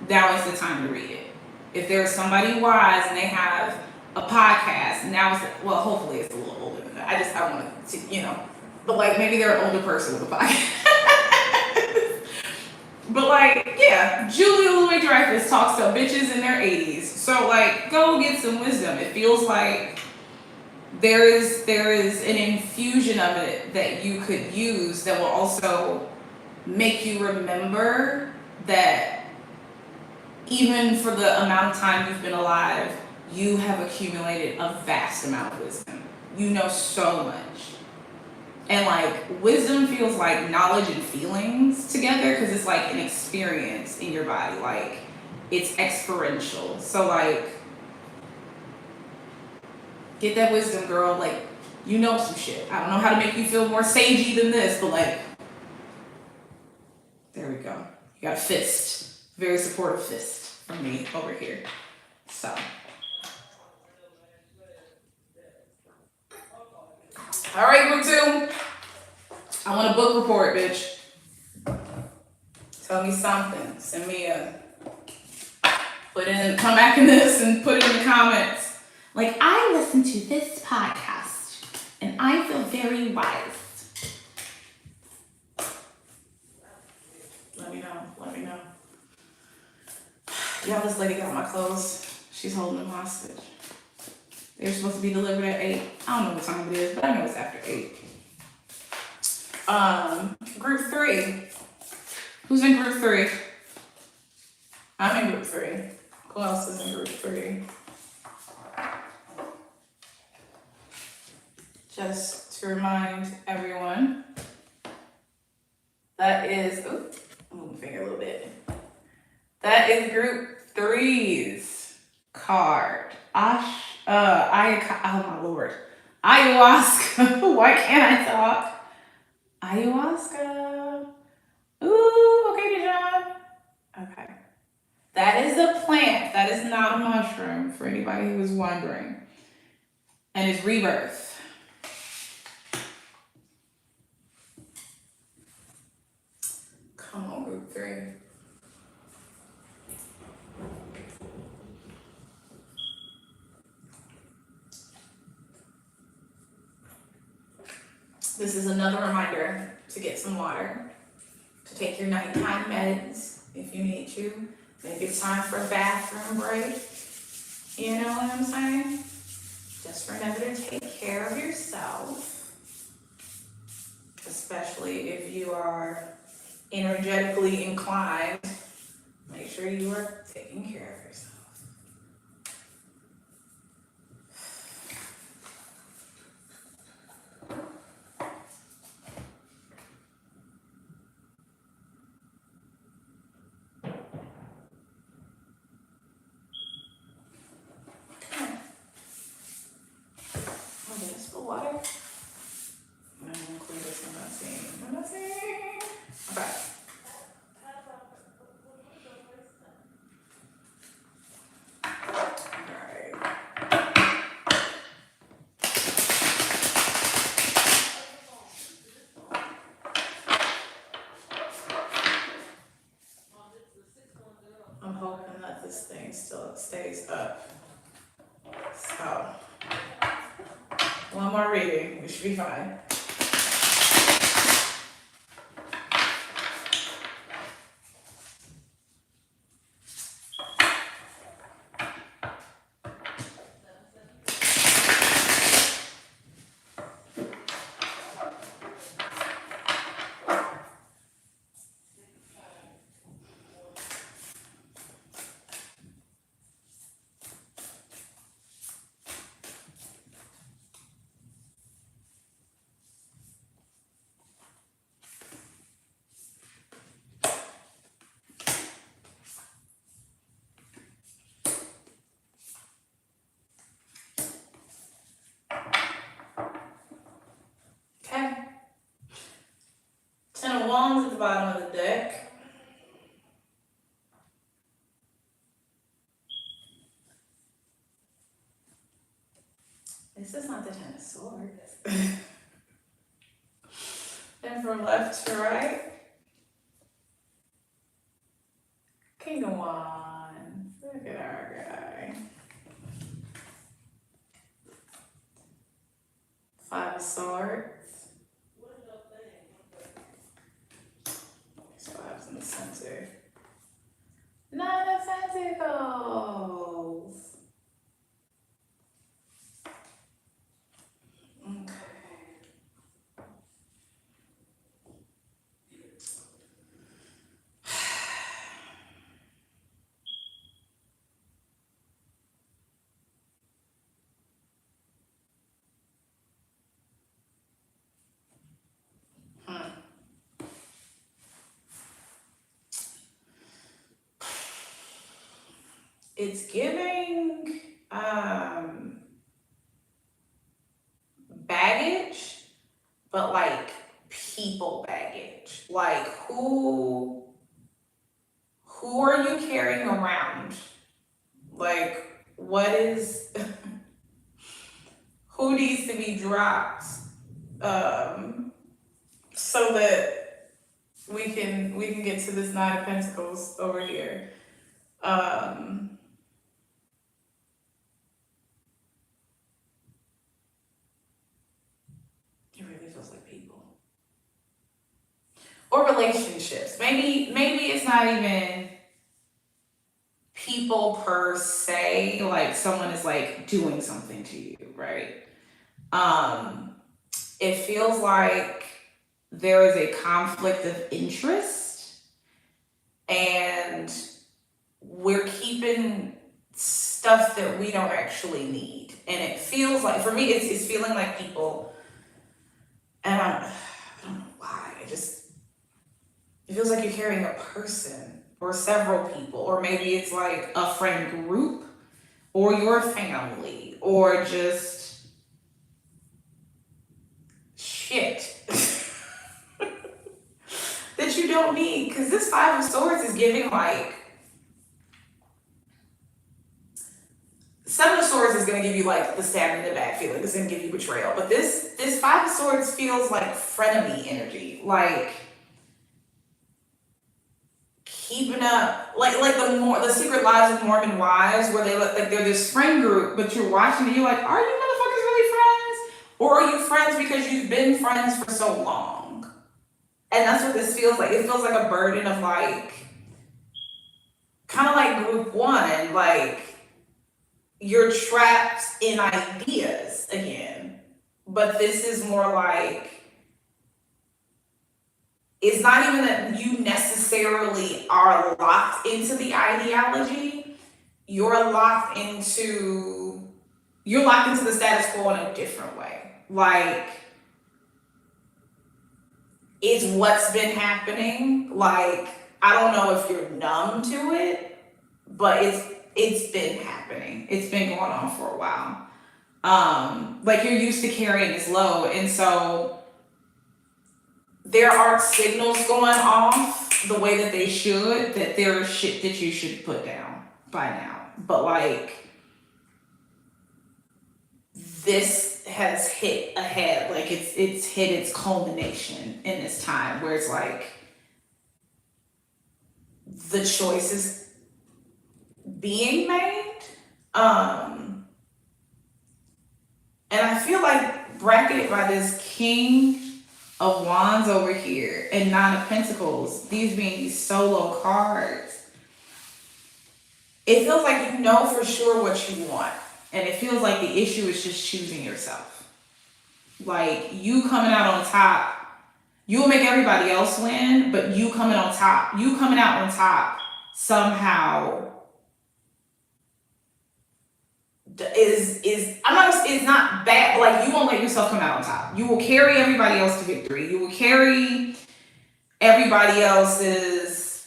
now is the time to read it. If there is somebody wise and they have a podcast, now is well, hopefully it's a little older than that. I want to, but like, maybe they're an older person with a podcast. But like, yeah, Julia Louis-Dreyfus talks to bitches in their 80s. So like, go get some wisdom. It feels like there is an infusion of it that you could use that will also make you remember that even for the amount of time you've been alive, you have accumulated a vast amount of wisdom. You know so much. And like, wisdom feels like knowledge and feelings together because it's like an experience in your body. Like, it's experiential. So like, get that wisdom, girl. Like, you know some shit. I don't know how to make you feel more sagey than this, but like, there we go. You got a fist. Very supportive fist from me over here. So. All right, group 2. I want a book report, bitch. Tell me something. Send me come back in this and put it in the comments. Like, I listened to this podcast and I feel very wise. Let me know. Y'all, this lady got my clothes. She's holding them hostage. They're supposed to be delivered at 8. I don't know what time it is, but I know it's after 8. Group 3. Who's in group 3? I'm in group 3. Who else is in group 3? Just to remind everyone, that is, move my finger a little bit. That is group 3's card. Oh my lord. Ayahuasca. Why can't I talk? Ayahuasca. Ooh, okay, Dijon. Okay. That is a plant. That is not a mushroom, for anybody who is wondering. And it's rebirth. Come on, group 3. This is another reminder to get some water, to take your nighttime meds if you need to. Maybe it's time for a bathroom break. You know what I'm saying? Just remember to take care of yourself, especially if you are energetically inclined. Make sure you are taking care of yourself. Water. I'm gonna include this. I'm not seeing. Okay. Alright. One more reading. We should be fine. Okay. Ten of Wands at the bottom of the deck. This is not the Ten of Swords. And from left to right. King of Wands. Look at our guy. Five of Swords. Fives in the center. Nine of Pentacles. Okay. It's giving baggage, but like people baggage. Like who are you carrying around? Like what is who needs to be dropped so that we can get to this Nine of Pentacles over here. It really feels like people. Or relationships. Maybe it's not even people per se, like someone is like doing something to you, right? It feels like there is a conflict of interest and we're keeping stuff that we don't actually need. And it feels like, for me, it's feeling like people, and I don't know why, it feels like you're carrying a person or several people, or maybe it's like a friend group or your family or just shit that you don't need. Because this Five of Swords is giving like, Seven of Swords is going to give you like the stab in the back feeling. It's going to give you betrayal. But this Five of Swords feels like frenemy energy. Like keeping up, like the Secret Lives of Mormon Wives, where they look like they're this friend group, but you're watching and you're like, are you motherfuckers really friends? Or are you friends because you've been friends for so long? And that's what this feels like. It feels like a burden of like, kind of like group one, like you're trapped in ideas again. But this is more like, it's not even that you necessarily are locked into the ideology. You're locked into the status quo in a different way. Like, it's what's been happening. Like, I don't know if you're numb to it, but it's been happening. It's been going on for a while. Like you're used to carrying this load, and so there aren't signals going off the way that they should, that there is shit that you should put down by now. But like, this has hit ahead, like it's hit its culmination in this time where it's like the choice is being made. And I feel like bracketed by this King of Wands over here and Nine of Pentacles, these being these solo cards, it feels like you know for sure what you want. And it feels like the issue is just choosing yourself. Like you coming out on top, you will make everybody else win, but you coming on top, you coming out on top somehow is I'm not, it's not bad, but like you won't let yourself come out on top. You will carry everybody else to victory. You will carry everybody else's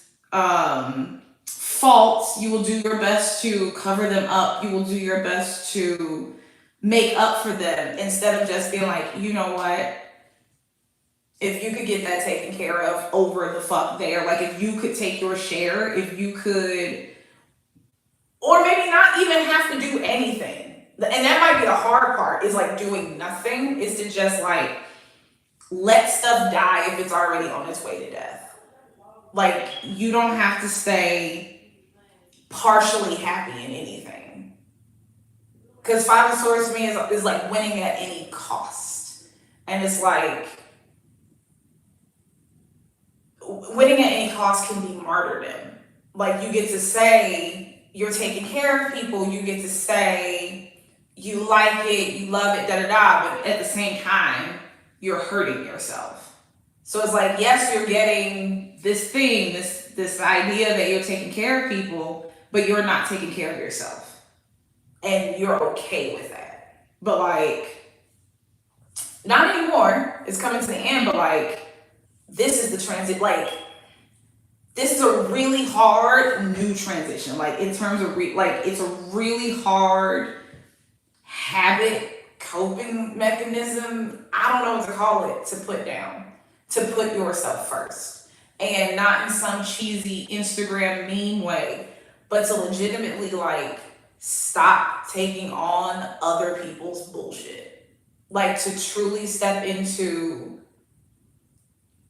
faults. You will do your best to cover them up. You will do your best to make up for them instead of just being like, you know what? If you could get that taken care of over the fuck there, like if you could take your share, if you could, or maybe not even have to do anything. And that might be the hard part, is like doing nothing, is to just like let stuff die if it's already on its way to death. Like you don't have to stay partially happy in anything. Because Five of Swords to me is like winning at any cost. And it's like, winning at any cost can be martyrdom. Like you get to say you're taking care of people, you get to say you like it, you love it, da da da, but at the same time, you're hurting yourself. So it's like, yes, you're getting this thing, this idea that you're taking care of people, but you're not taking care of yourself. And you're okay with that. But like, not anymore. It's coming to the end, but like, this is the transit, like, this is a really hard new transition. Like in terms of, like, it's a really hard habit coping mechanism. I don't know what to call it, to put down, to put yourself first. And not in some cheesy Instagram meme way, but to legitimately like stop taking on other people's bullshit. Like to truly step into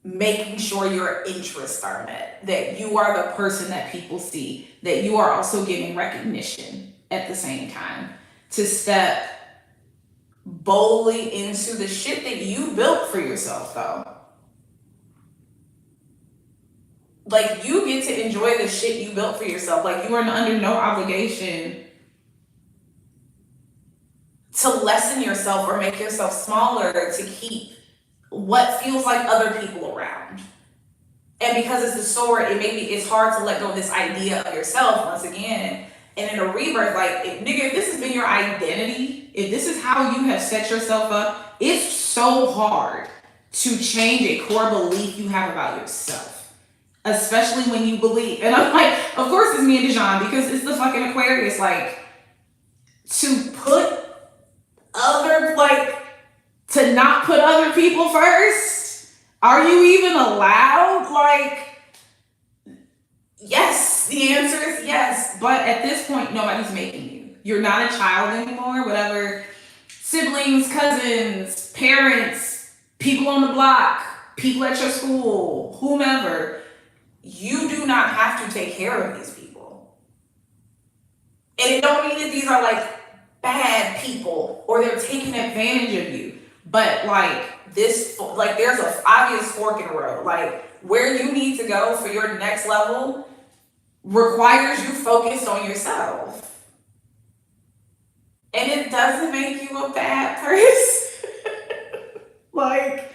making sure your interests are met, that you are the person that people see, that you are also getting recognition at the same time, to step boldly into the shit that you built for yourself though. Like you get to enjoy the shit you built for yourself. Like you are under no obligation to lessen yourself or make yourself smaller to keep what feels like other people around. And because it's the sword, it's hard to let go of this idea of yourself once again. And in a rebirth, like, if this has been your identity, if this is how you have set yourself up, it's so hard to change a core belief you have about yourself. Especially when you believe. And I'm like, of course it's me and Dijon, because it's the fucking Aquarius. Like, to not put other people first? Are you even allowed? Like, yes, the answer is yes. But at this point, nobody's making you. You're not a child anymore. Whatever, siblings, cousins, parents, people on the block, people at your school, whomever, you do not have to take care of these people. And it don't mean that these are like bad people or they're taking advantage of you. But like this, like there's an obvious fork in the road. Like where you need to go for your next level requires you focused on yourself. And it doesn't make you a bad person. Like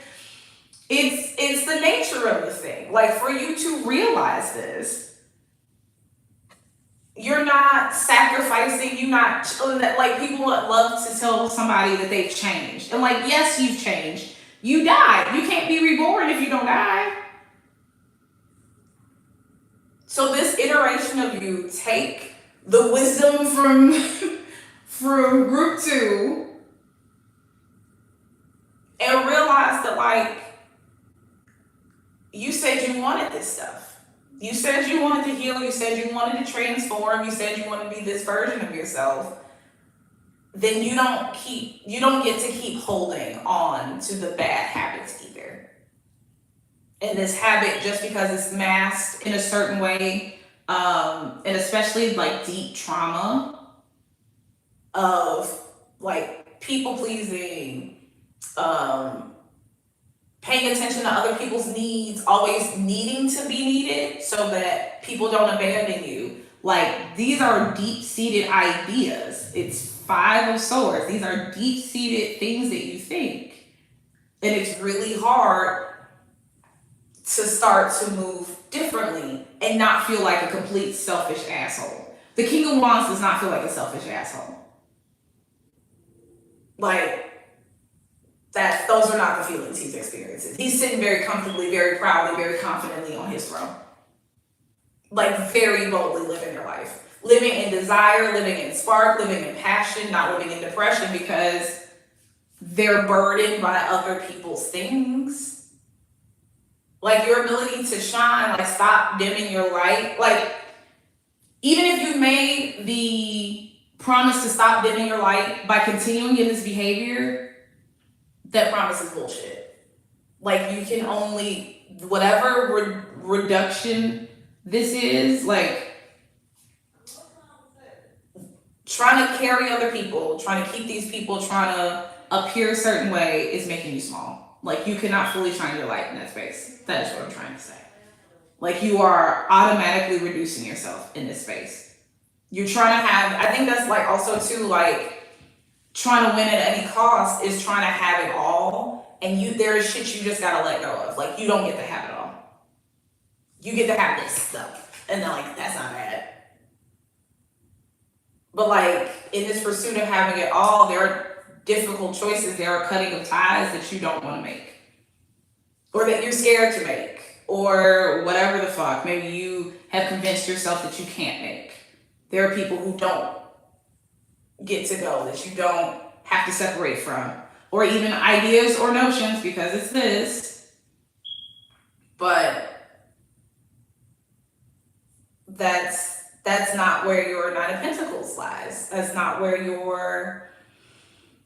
it's the nature of the thing. Like for you to realize this, you're not sacrificing, you're not chilling. That like people love to tell somebody that they've changed. And like, yes, you've changed. You died. You can't be reborn if you don't die. So this iteration of you, take the wisdom from group 2 and realize that like, you said you wanted this stuff. You said you wanted to heal, you said you wanted to transform, you said you wanted to be this version of yourself. Then you don't get to keep holding on to the bad habits either. And this habit, just because it's masked in a certain way, and especially like deep trauma of like people pleasing, paying attention to other people's needs, always needing to be needed so that people don't abandon you. Like, these are deep-seated ideas. It's Five of Swords. These are deep-seated things that you think. And it's really hard to start to move differently and not feel like a complete selfish asshole. The King of Wands does not feel like a selfish asshole. Like, those are not the feelings he's experiencing. He's sitting very comfortably, very proudly, very confidently on his throne. Like, very boldly living their life. Living in desire, living in spark, living in passion, not living in depression because they're burdened by other people's things. Like, your ability to shine, like, stop dimming your light. Like, even if you made the promise to stop dimming your light by continuing in this behavior, that promise is bullshit. Like, you can only, whatever reduction this is, like, trying to carry other people, trying to keep these people, trying to appear a certain way is making you small. Like, you cannot fully shine your light in that space. That is what I'm trying to say. Like, you are automatically reducing yourself in this space. You're trying to have, I think that's like also too, like, trying to win at any cost is trying to have it all, and there is shit you just gotta let go of. Like, you don't get to have it all. You get to have this stuff, and then, like, that's not bad. But, like, in this pursuit of having it all, there are difficult choices. There are cutting of ties that you don't want to make, or that you're scared to make, or whatever the fuck. Maybe you have convinced yourself that you can't make. There are people who don't get to go, that you don't have to separate from, or even ideas or notions, because it's this. But that's not where your Nine of Pentacles lies. That's not where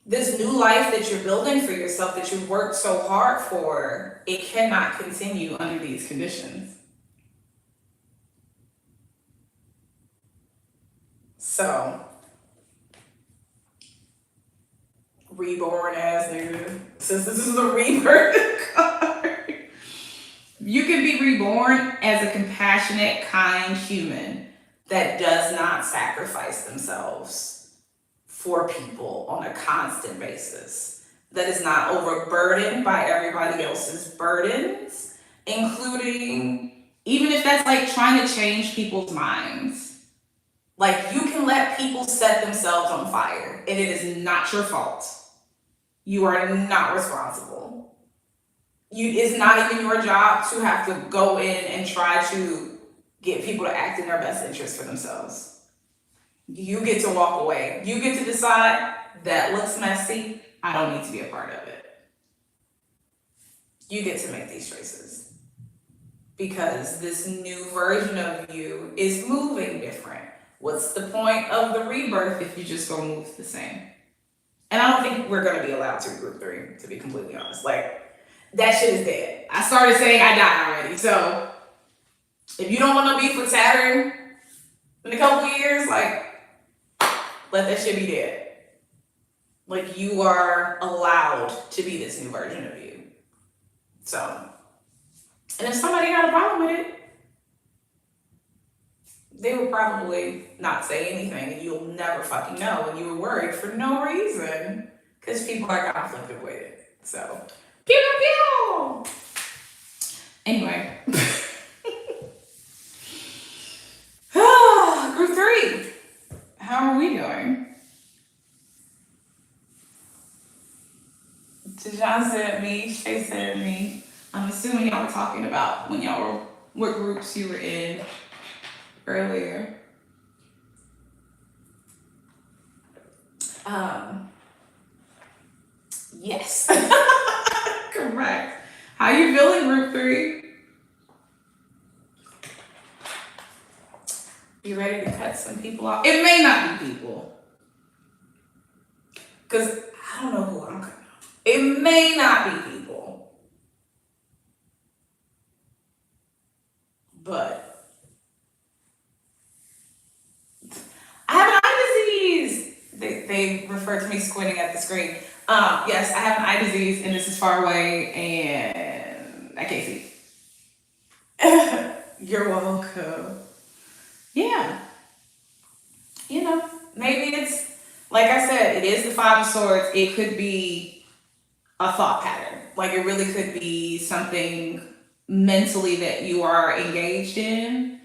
this new life that you're building for yourself, that you've worked so hard for, it cannot continue under these conditions. So, reborn ass nigga. Since this is a rebirth card, you can be reborn as a compassionate, kind human that does not sacrifice themselves for people on a constant basis, that is not overburdened by everybody else's burdens, including, even if that's like trying to change people's minds. Like, you can let people set themselves on fire, and it is not your fault. You are not responsible. It's not even your job to have to go in and try to get people to act in their best interest for themselves. You get to walk away. You get to decide, that looks messy, I don't need to be a part of it. You get to make these choices. Because this new version of you is moving different. What's the point of the rebirth if you just go move the same? And I don't think we're gonna be allowed to group 3, to be completely honest. Like, that shit is dead. I started saying I died already. So if you don't want to be with Saturn in a couple of years, like, let that shit be dead. Like, you are allowed to be this new version of you. So, and if somebody got a problem with it, they would probably not say anything, and you'll never fucking know, and you were worried for no reason, because people are conflicted with it. So, pew pew pew. Anyway, group 3. How are we doing? Dejan said me, Shay said me. I'm assuming y'all were talking about when y'all were, what groups you were in earlier. Yes. Correct. How you feeling, group 3? You ready to cut some people off? It may not be people. Because I don't know who I'm cutting off. It may not be people. But I have an eye disease. they refer to me squinting at the screen. Yes, I have an eye disease, and this is far away, and I can't see. You're welcome. Yeah. You know, maybe it's, like I said, it is the Five of Swords. It could be a thought pattern. Like, it really could be something mentally that you are engaged in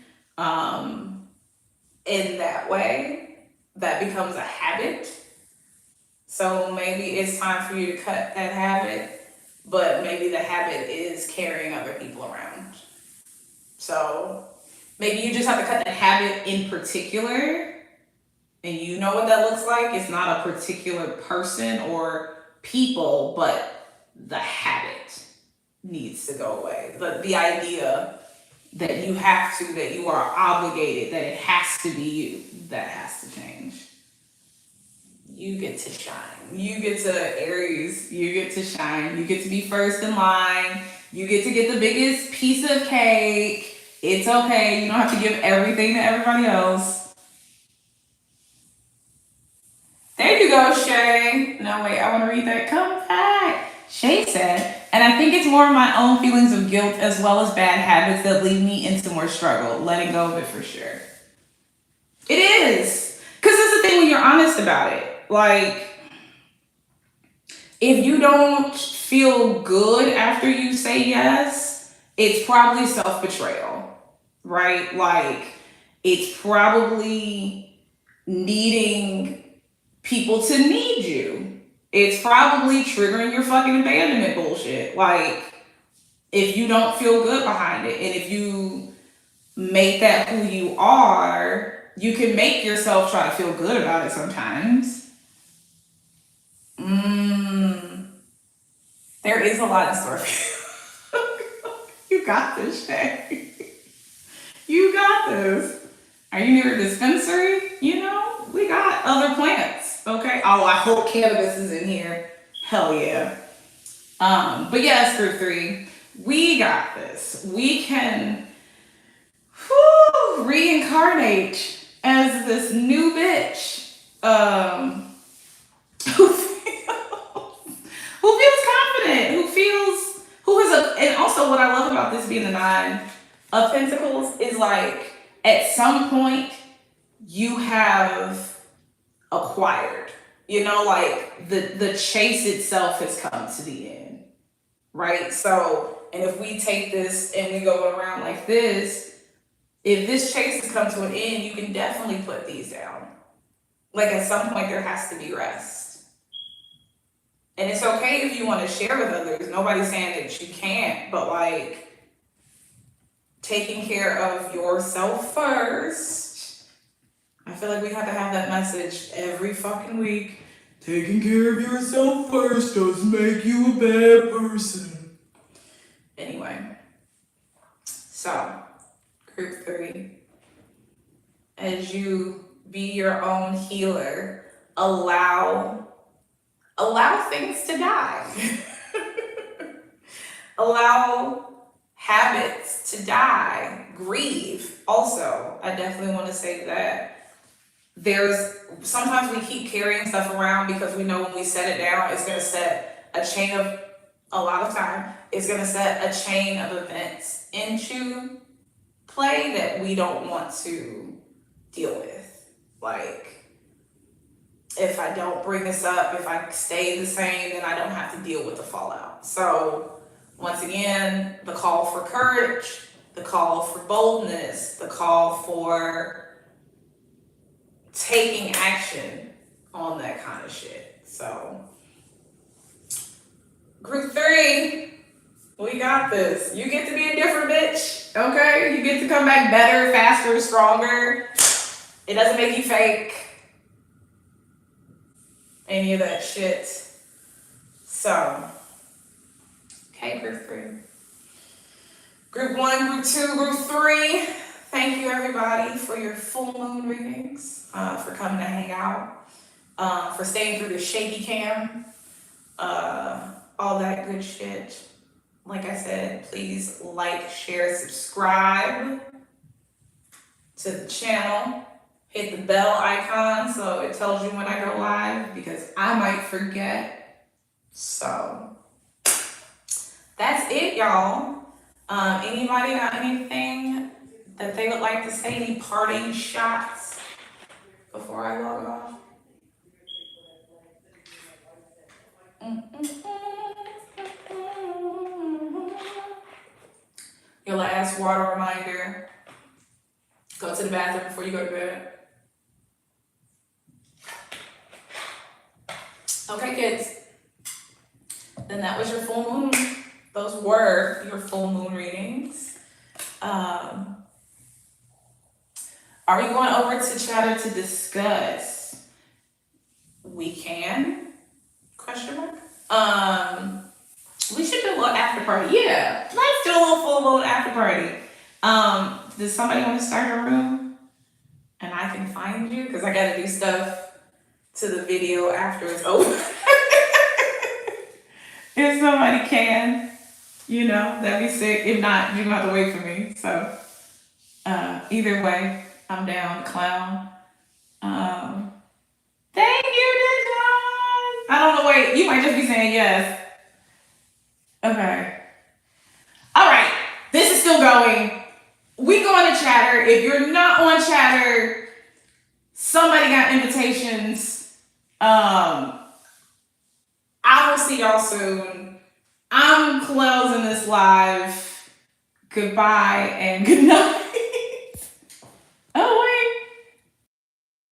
that way, that becomes a habit. So maybe it's time for you to cut that habit, but maybe the habit is carrying other people around. So maybe you just have to cut that habit in particular, and you know what that looks like. It's not a particular person or people, but the habit needs to go away. The idea that you have to, that you are obligated, that it has to be you, that has to change. You get to shine. You get to, Aries, you get to shine. You get to be first in line. You get to get the biggest piece of cake. It's okay. You don't have to give everything to everybody else. There you go, Shay. No, wait, I want to read that. Come back. Shay said, and I think it's more of my own feelings of guilt as well as bad habits that lead me into more struggle. Letting go of it for sure. It is. Because it's the thing when you're honest about it. Like, if you don't feel good after you say yes, it's probably self-betrayal, right? Like, it's probably needing people to need you. It's probably triggering your fucking abandonment bullshit. Like, if you don't feel good behind it, and if you make that who you are, you can make yourself try to feel good about it sometimes. There is a lot in store for you. You got this, Shay. You got this. Are you near a dispensary? You know, we got other plants. Okay. Oh, I hope cannabis is in here. Hell yeah. But yes, group 3, we got this. We can reincarnate as this new bitch. Who feels confident, and also what I love about this being the 9 of Pentacles is like, at some point, you have acquired, like the chase itself has come to the end, right? So, and if we take this and we go around like this, if this chase has come to an end, you can definitely put these down. Like, at some point, there has to be rest. And it's okay if you want to share with others. Nobody's saying that you can't, but like, taking care of yourself first. I feel like we have to have that message every fucking week. Taking care of yourself first doesn't make you a bad person. Anyway, so group 3, as you be your own healer, allow things to die. Allow habits to die. Grieve also. I definitely want to say that. Sometimes we keep carrying stuff around because we know when we set it down, it's going to set a chain of, a lot of time, it's going to set a chain of events into play that we don't want to deal with. Like, if I don't bring this up, if I stay the same, then I don't have to deal with the fallout. So once again, the call for courage, the call for boldness, the call for taking action on that kind of shit. So group 3, we got this. You get to be a different bitch, okay? You get to come back better, faster, stronger. It doesn't make you fake any of that shit. So, okay, group 3. Group 1, group 2, group 3. Thank you, everybody, for your full moon readings, for coming to hang out, for staying through the shaky cam, all that good shit. Like I said, please like, share, subscribe to the channel. hit the bell icon so it tells you when I go live, because I might forget. So that's it, y'all. Anybody got anything that they would like to say? Any parting shots before I log off? Your last water reminder. Go to the bathroom before you go to bed. Okay, kids. Then that was your full moon. Those were your full moon readings. Are we going over to Chatter to discuss? We can? Question mark. We should do a little after party. Yeah, let's do a little full moon after party. Does somebody want to start a room? And I can find you, because I gotta do stuff to the video after it's over. If somebody can, that'd be sick. If not, you don't have to wait for me. So either way, I'm down, clown. Thank you, Dijon. I don't know, wait, you might just be saying yes. Okay. All right, this is still going. We going to Chatter. If you're not on Chatter, somebody got invitations. I will see y'all soon. I'm closing this live. Goodbye and good night.